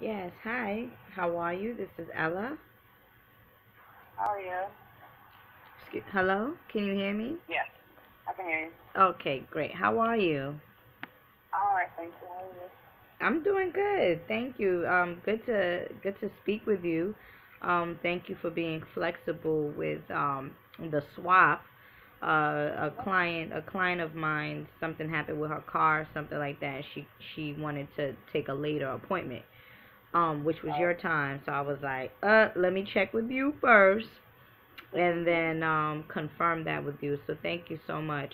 Yes, hi. How are you? This is Ella. How are you? Hello? Can you hear me? Yes, I can hear you. Okay, great. How are you? All right, thank you. How are you? I'm doing good. Thank you. Good to speak with you. Thank you for being flexible with the swap. A client of mine, something happened with her car, something like that. She wanted to take a later appointment, which was your time. So I was like, let me check with you first and then confirm that with you. So thank you so much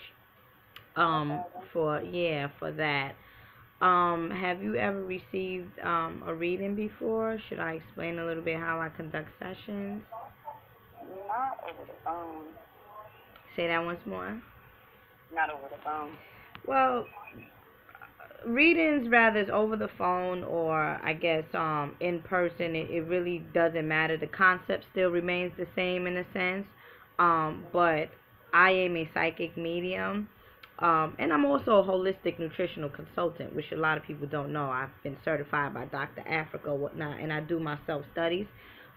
No problem. for that. Have you ever received a reading before? Should I explain a little bit how I conduct sessions? Not over the phone. Say that once more. Not over the phone. Well, readings, rather it's over the phone or I guess in person, it really doesn't matter. The concept still remains the same in a sense. But I am a psychic medium. And I'm also a holistic nutritional consultant, which a lot of people don't know. I've been certified by Dr. Africa, whatnot, and I do my self studies.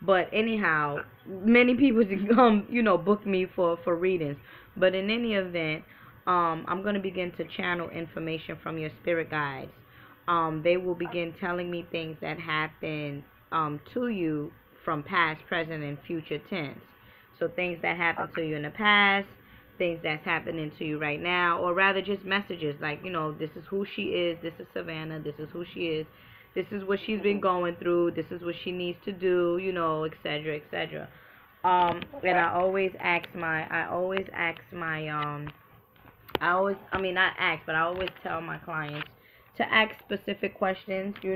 But anyhow, many people book me for readings. But in any event, I'm going to begin to channel information from your spirit guides. They will begin telling me things that happen to you from past, present, and future tense. So things that happened to you in the past, things that's happening to you right now, or rather just messages like, this is who she is, this is Savannah, this is who she is, this is what she's been going through, this is what she needs to do, etc., etc. And Okay. I always, I mean, not ask, but I always tell my clients to ask specific questions, so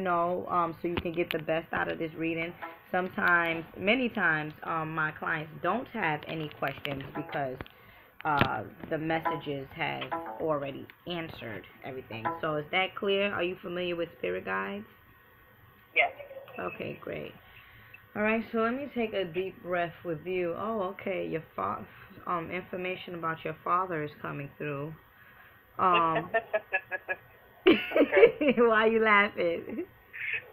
you can get the best out of this reading. Sometimes, many times, my clients don't have any questions because the messages has already answered everything. So is that clear? Are you familiar with spirit guides? Yes. Okay, great. All right, so let me take a deep breath with you. Oh, okay, information about your father is coming through. Um, Okay. why are you laughing?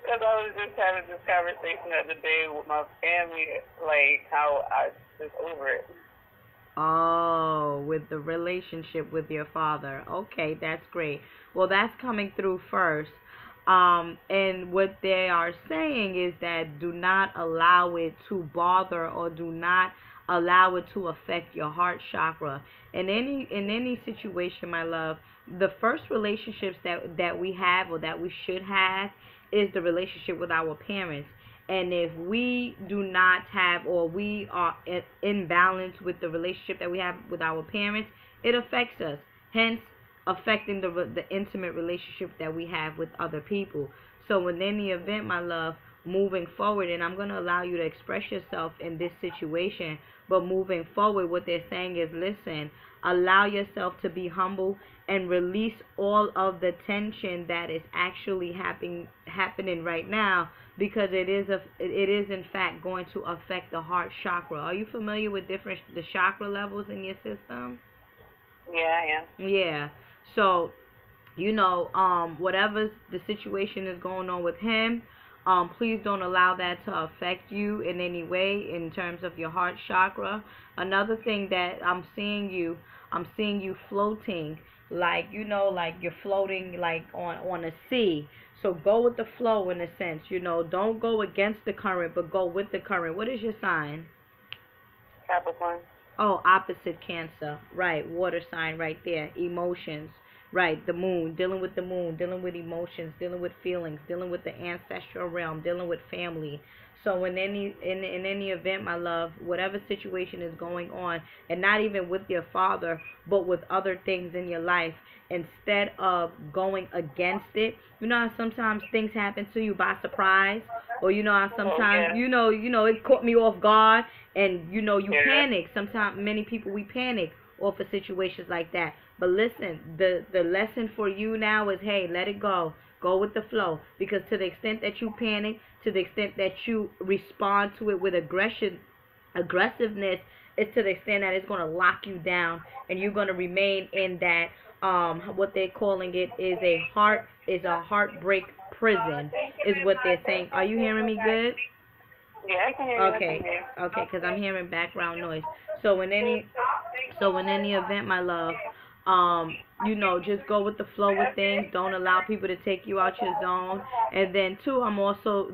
Because I was just having this conversation the other day with my family, like how I just over it. Oh, with the relationship with your father. Okay, that's great. Well, that's coming through first. And what they are saying is that do not allow it to bother or do not allow it to affect your heart chakra. In any situation, my love, the first relationships that we have or that we should have is the relationship with our parents. And if we do not have or we are in balance with the relationship that we have with our parents, it affects us, hence affecting the intimate relationship that we have with other people. So in any event, my love, moving forward, and I'm going to allow you to express yourself in this situation, but moving forward, what they're saying is, listen, allow yourself to be humble and release all of the tension that is actually happening right now, because it is in fact going to affect the heart chakra. Are you familiar with the chakra levels in your system? Yeah, I am. Yeah. So, whatever the situation is going on with him, please don't allow that to affect you in any way in terms of your heart chakra. Another thing that I'm seeing you floating, like, like you're floating like on a sea. So go with the flow in a sense, don't go against the current, but go with the current. What is your sign? Capricorn. Oh, opposite Cancer. Right. Water sign right there. Emotions. Right. The moon. Dealing with the moon. Dealing with emotions. Dealing with feelings. Dealing with the ancestral realm. Dealing with family. So in any event, my love, whatever situation is going on, and not even with your father, but with other things in your life, instead of going against it, how sometimes things happen to you by surprise, or how Oh, sometimes yeah. it caught me off guard, and you Yeah. panic. Sometimes many people, we panic off of situations like that. But listen, the lesson for you now is, hey, let it go. Go with the flow, because to the extent that you panic, to the extent that you respond to it with aggressiveness, is to the extent that it's going to lock you down, and you're going to remain in that, what they're calling it is a heartbreak prison, is what they're saying. Are you hearing me good? Yeah, I can hear you. I can Okay, hear okay, because I'm hearing background noise. So in any event, my love, just go with the flow with things. Don't allow people to take you out your zone. And then two,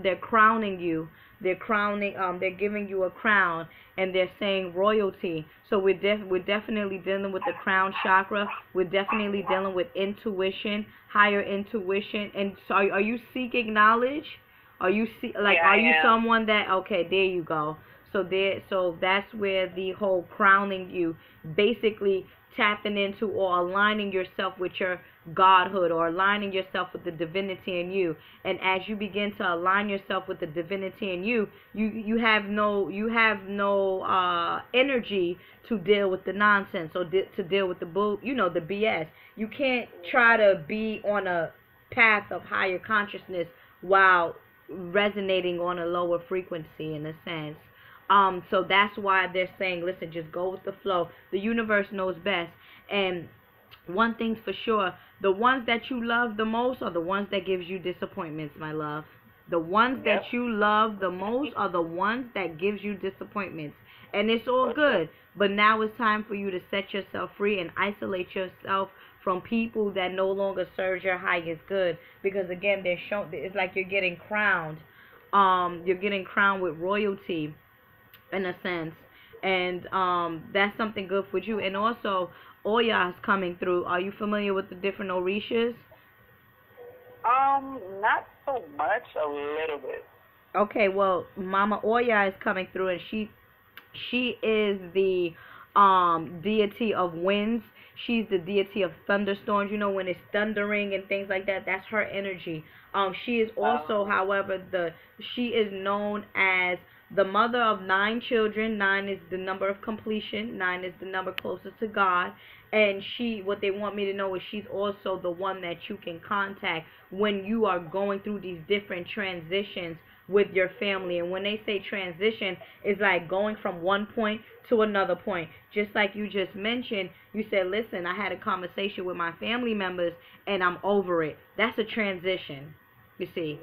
they're crowning you. They're giving you a crown, and they're saying royalty. So we're definitely dealing with the crown chakra. We're definitely dealing with intuition, higher intuition. And so, are you seeking knowledge? Yeah, Are I you am. someone that, okay, there you go. So that's where the whole crowning you, basically tapping into or aligning yourself with your godhood, or aligning yourself with the divinity in you. And as you begin to align yourself with the divinity in you, you have no energy to deal with the nonsense, or to deal with the BS. You can't try to be on a path of higher consciousness while resonating on a lower frequency, in a sense. So that's why they're saying, listen, just go with the flow. The universe knows best. And one thing's for sure, the ones that you love the most are the ones that gives you disappointments, my love. The ones Yep. that you love the most are the ones that gives you disappointments. And it's all For sure. good. But now it's time for you to set yourself free and isolate yourself from people that no longer serve your highest good. Because again, it's like you're getting crowned. You're getting crowned with royalty, in a sense. And that's something good for you. And also, Oya is coming through. Are you familiar with the different orishas? Not so much. A little bit. Okay, well, Mama Oya is coming through, and she is the deity of winds. She's the deity of thunderstorms. When it's thundering and things like that, that's her energy. She is also, however, she is known as the mother of 9 children. 9 is the number of completion. 9 is the number closest to God. And what they want me to know is she's also the one that you can contact when you are going through these different transitions with your family. And when they say transition, it's like going from one point to another point. Just like you just mentioned, you said, listen, I had a conversation with my family members and I'm over it. That's a transition. You see,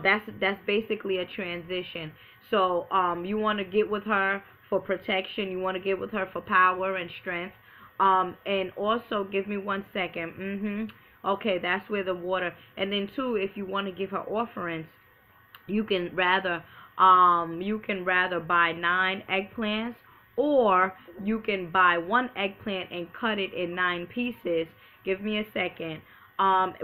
that's basically a transition. So you want to get with her for protection. You want to get with her for power and strength. And also, give me 1 second. Okay, that's where the water. And then two, if you want to give her offerings, you can rather buy 9 eggplants, or you can buy 1 eggplant and cut it in 9 pieces. Give me a second.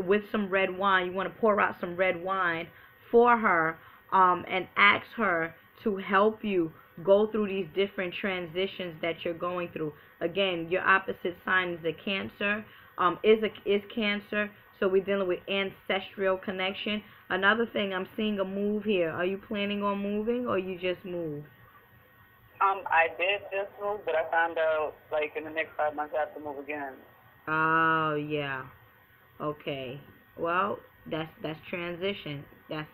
With some red wine, you want to pour out some red wine for her, and ask her to help you go through these different transitions that you're going through. Again, your opposite sign is a Cancer. Is Cancer. So we're dealing with ancestral connection. Another thing, I'm seeing a move here. Are you planning on moving, or you just moved? I did just move, but I found out like in the next 5 months I have to move again. Oh yeah. Okay. Well, that's transition. That's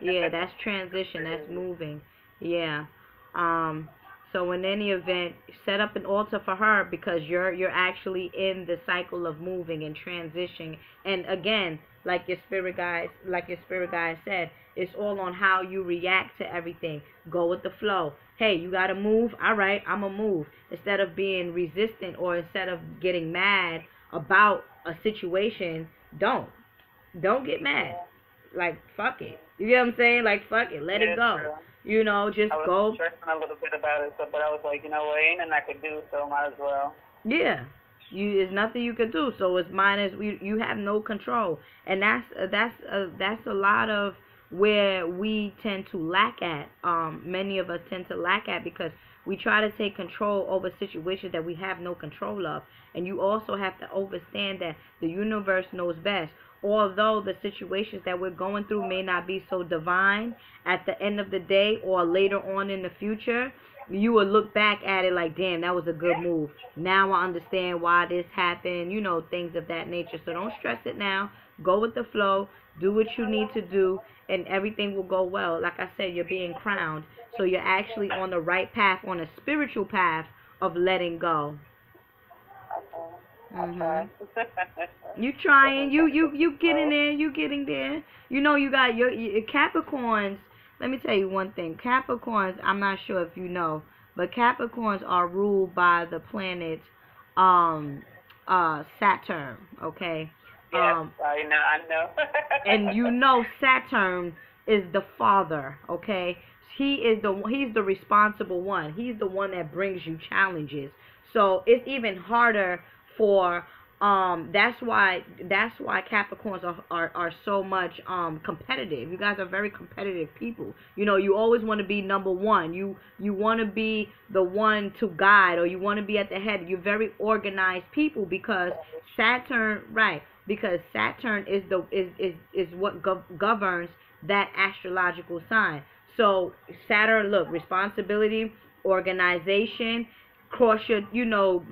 yeah, that's transition. That's moving. Yeah. Um. So in any event, set up an altar for her, because you're actually in the cycle of moving and transitioning. And again, like your spirit guide said, it's all on how you react to everything. Go with the flow. Hey, you gotta move. All right, I'ma move. Instead of being resistant, or instead of getting mad about a situation, don't get mad. Like, fuck it. You know what I'm saying? Like, fuck it. Let it go. True. Just I was go. stressing a little bit about it, but I was like, ain't nothing I could do, so might as well. Yeah. There's nothing you can do. So it's minus. You have no control, and that's a lot of where we tend to lack at. Many of us tend to lack at, because we try to take control over situations that we have no control of. And you also have to understand that the universe knows best. Although the situations that we're going through may not be so divine, at the end of the day or later on in the future, you will look back at it like, damn, that was a good move. Now I understand why this happened, things of that nature. So don't stress it now. Go with the flow. Do what you need to do, and everything will go well. Like I said, you're being crowned. So you're actually on the right path, on a spiritual path of letting go. I try. Mhm. You trying? You getting there? You getting there? You know you got your Capricorns. Let me tell you one thing. Capricorns. I'm not sure if you know, but Capricorns are ruled by the planet, um, Saturn. Okay. Yes, Um, I know. and you know Saturn is the father, okay? He's the responsible one. He's the one that brings you challenges. So it's even harder for that's why Capricorns are so much competitive. You guys are very competitive people. You know, you always want to be number one. You want to be the one to guide, or you want to be at the head. You're very organized people because Saturn, right? Because Saturn is what governs that astrological sign. So Saturn, look, responsibility, organization, cross your,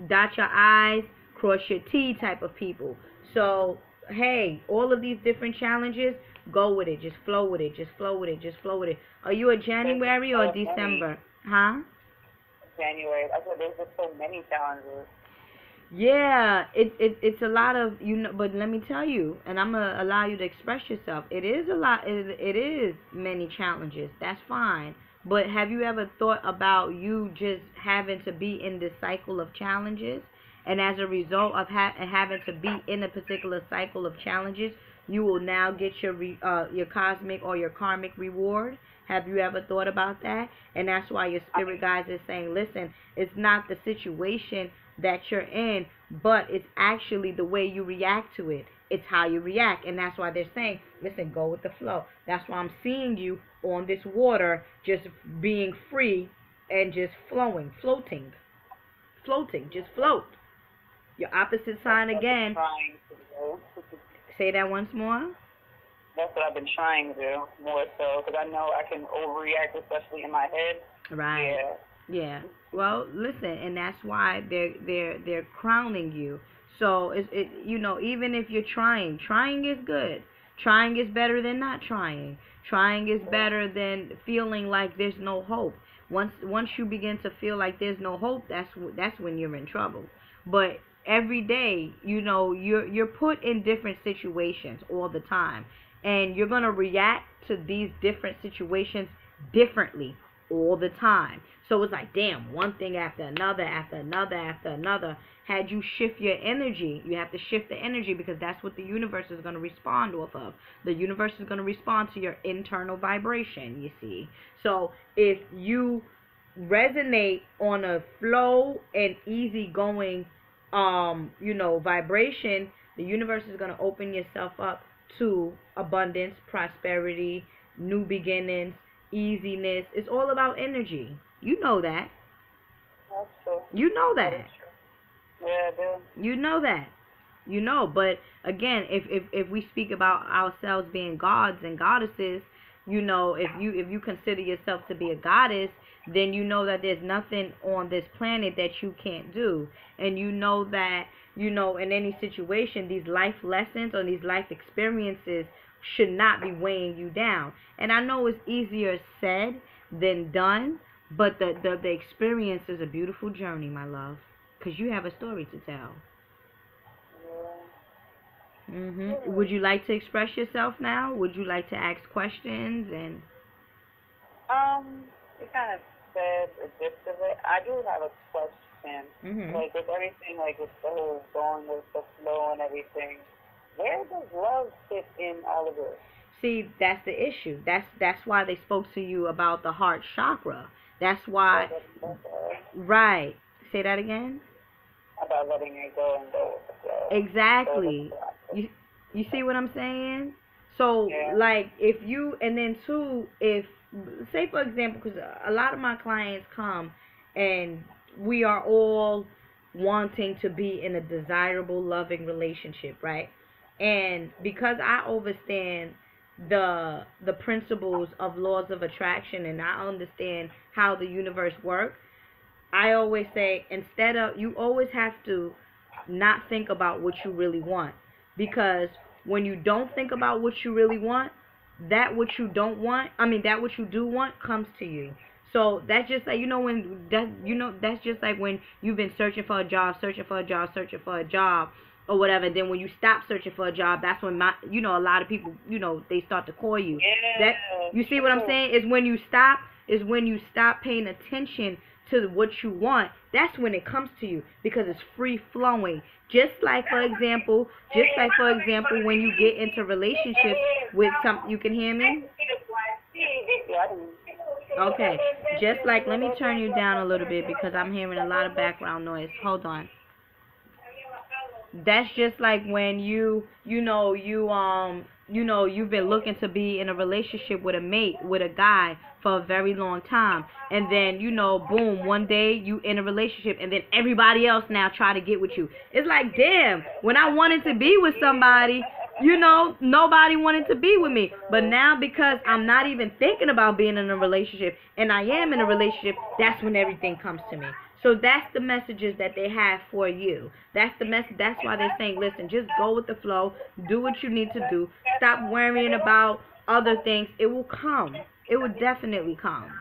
dot your I's, cross your T type of people. So hey, all of these different challenges, go with it, just flow with it, just flow with it, just flow with it. Are you a There's just January or a so many. December? Huh? January. I said there's just so many challenges. Yeah, it's a lot of but let me tell you, and I'm gonna allow you to express yourself. It is a lot. It is many challenges. That's fine. But have you ever thought about you just having to be in this cycle of challenges, and as a result of having to be in a particular cycle of challenges, you will now get your cosmic or your karmic reward? Have you ever thought about that? And that's why your I spirit mean, guides is saying, listen, it's not the situation that you're in, but it's actually the way you react to it. It's how you react. And that's why they're saying, listen, go with the flow. That's why I'm seeing you on this water just being free and just flowing, floating, just float. Your opposite that's sign what I've been again. trying to do. Say that once more. That's what I've been trying to do more so because I know I can overreact, especially in my head. Right. Yeah. Yeah. Well, listen, and that's why they're crowning you. So even if you're trying is good. Trying is better than not trying. Trying is better than feeling like there's no hope. Once you begin to feel like there's no hope, that's when you're in trouble. But every day, you're put in different situations all the time, and you're going to react to these different situations differently all the time. So it's like, damn, one thing after another, after another, after another. Had you shift your energy, you have to shift the energy because that's what the universe is going to respond off of. The universe is going to respond to your internal vibration, you see. So if you resonate on a flow and easygoing, vibration, the universe is going to open yourself up to abundance, prosperity, new beginnings, easiness. It's all about energy. You know that. That's true. You know That is that. true. Yeah, I do. You know that. But again, if we speak about ourselves being gods and goddesses, if you consider yourself to be a goddess, then you know that there's nothing on this planet that you can't do. And you know that, in any situation, these life lessons or these life experiences should not be weighing you down. And I know it's easier said than done, but the experience is a beautiful journey, my love, because you have a story to tell. Yeah. Would you like to express yourself now? Would you like to ask questions and? You kind of said the gist of it. I do have a question. Mhm. Like with everything, like with the whole going with the flow and everything, where does love fit in all of this? See, that's the issue. That's why they spoke to you about the heart chakra. That's why. Right. Say that again. About letting it go and go with the flow. Go with the Exactly. flow. You see what I'm saying? So Yeah. like if you and then two, if say for example, because a lot of my clients come and we are all wanting to be in a desirable, loving relationship, right? And because I understand the principles of laws of attraction and I understand how the universe works, I always say instead of you always have to not think about what you really want, because when you don't think about what you really want, that what you don't want, I mean that what you do want comes to you. So that's just like, that's just like when you've been searching for a job, searching for a job, searching for a job, or whatever. Then when you stop searching for a job, that's when a lot of people, they start to call you. That, you see what I'm saying? Is when you stop paying attention to what you want. That's when it comes to you, because it's free flowing. Just like for example, when you get into relationships with you can hear me? Okay. Just like, let me turn you down a little bit because I'm hearing a lot of background noise. Hold on. That's just like when you've been looking to be in a relationship with a mate, with a guy for a very long time, and then boom, one day you in a relationship, and then everybody else now try to get with you. It's like, damn, when I wanted to be with somebody, nobody wanted to be with me. But now, because I'm not even thinking about being in a relationship, and I am in a relationship, that's when everything comes to me. So that's the messages that they have for you. That's the message. That's why they're saying, listen, just go with the flow. Do what you need to do. Stop worrying about other things. It will come. It will definitely come.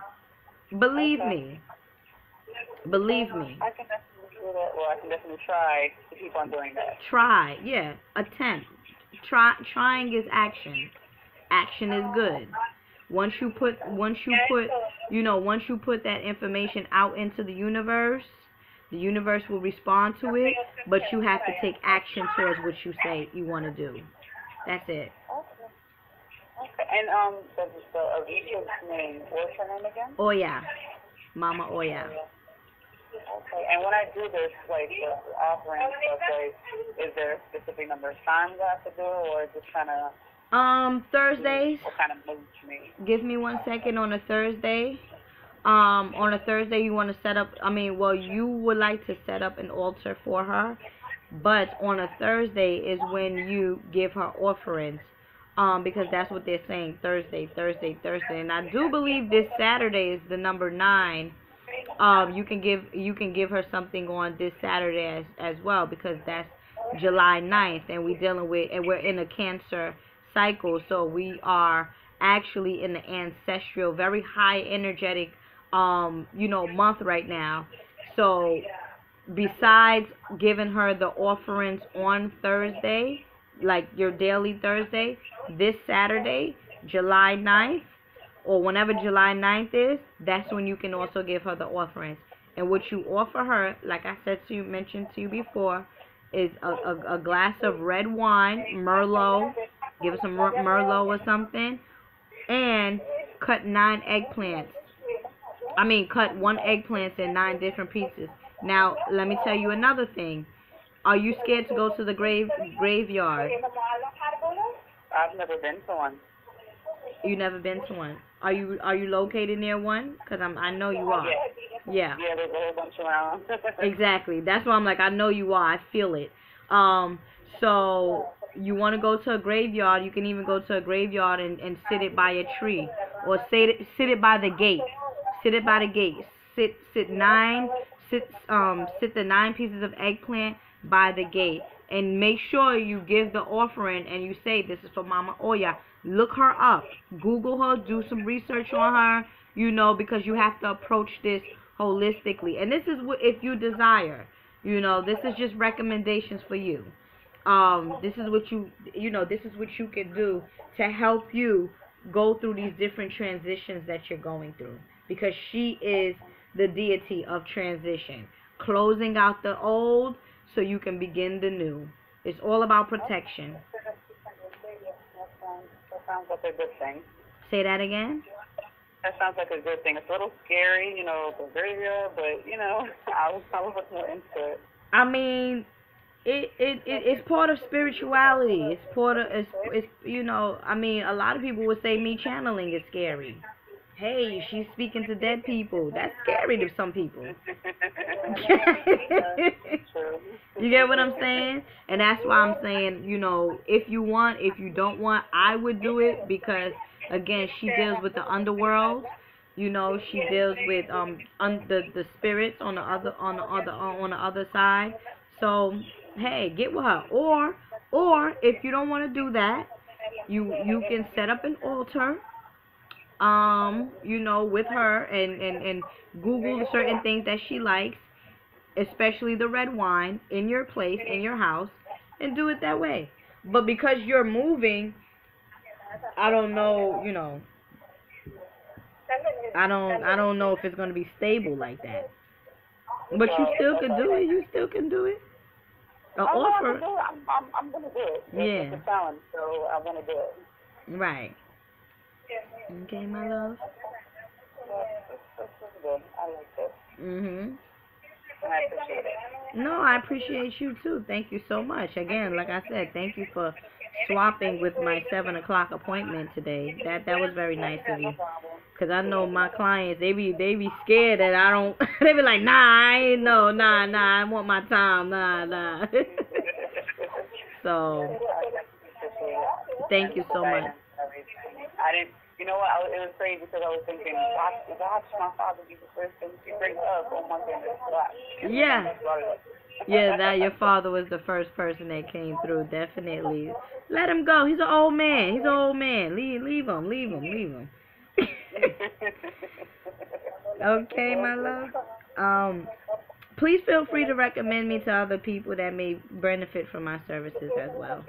Believe me. Believe me. I can definitely do that. Well, I can definitely try to keep on doing that. Try. Yeah. Attempt. Trying is action. Action is good. Once you put that information out into the universe will respond to it, but you have to take action towards what you say you want to do. That's it. Okay. And the orisha's name, what's her name again? Oya. Mama Oya. Okay. And when I do this, like the offering stuff, like, is there a specific number of times I have to do it, or just kind of? Thursdays. What kind of moves me? Give me 1 second. On a Thursday. On a Thursday, you want to set up. You would like to set up an altar for her, but on a Thursday is when you give her offerings. Because that's what they're saying. Thursday, and I do believe this Saturday is the number 9. You can give her something on this Saturday as well, because that's July 9th, and we're in a Cancer cycle, so we are actually in the ancestral, very high energetic month right now. So besides giving her the offerings on Thursday, like your daily Thursday, this Saturday, July 9th, or whenever July 9th is, that's when you can also give her the offerings. And what you offer her, like I mentioned to you before, is a glass of red wine, Merlot. Give her some Merlot or something, and cut 9 eggplants. Cut 1 eggplant in 9 different pieces. Now, let me tell you another thing. Are you scared to go to the graveyard? I've never been to one. You never been to one? Are you located near one? Because I know you are. Yeah. Yeah, there's a whole bunch around. Exactly. That's why I'm like, I know you are. I feel it. So you want to go to a graveyard? You can even go to a graveyard and sit it by a tree, or sit it by the gate. Sit it by the gate. Sit the 9 pieces of eggplant by the gate, and make sure you give the offering and you say, this is for Mama Oya. Look her up, Google her, do some research on her, because you have to approach this holistically. And this is what, if you desire, this is just recommendations for you. This is what you can do to help you go through these different transitions that you're going through, because she is the deity of transition, closing out the old so you can begin the new. It's all about protection. That sounds like a good thing. Say that again? That sounds like a good thing. It's a little scary, the graveyard, but, I was looking more into it. It's part of spirituality. It's part of, a lot of people would say me channeling is scary. Hey, she's speaking to dead people. That's scary to some people. You get what I'm saying? And that's why I'm saying, if you want, if you don't want, I would do it, because again, she deals with the underworld. She deals with the spirits on the other side. So hey, get with her. Or if you don't want to do that, you can set up an altar with her and Google certain things that she likes, especially the red wine, in your place, in your house, and do it that way. But because you're moving, I don't know, I don't know if it's gonna be stable like that. But you still could do it. You still can do it. An I know I offer. can do it. I'm gonna do it. It's Yeah. a challenge, so I'm gonna do it. Right. Okay, my love. This is good. I like this. Mhm. And I appreciate it. No, I appreciate you too. Thank you so much. Again, like I said, thank you for swapping with my 7 o'clock appointment today. That was very nice of you. Cause I know my clients, they be scared that I don't. They be like, nah, I ain't no, nah, I want my time, nah. So, thank you so much. I didn't. You know what? It was crazy because I was thinking, watch my father be the first thing she brings up on Monday in this class. Yeah. Yeah, that your father was the first person that came through. Definitely. Let him go. He's an old man. Leave him. Okay, my love. Please feel free to recommend me to other people that may benefit from my services as well.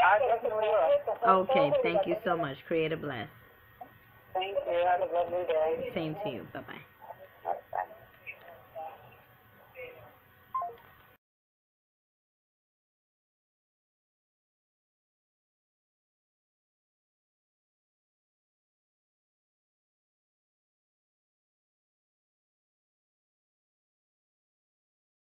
I definitely will. Okay, thank you so much. Create a bless. Thank you. Have a lovely day. Same to you. Bye-bye.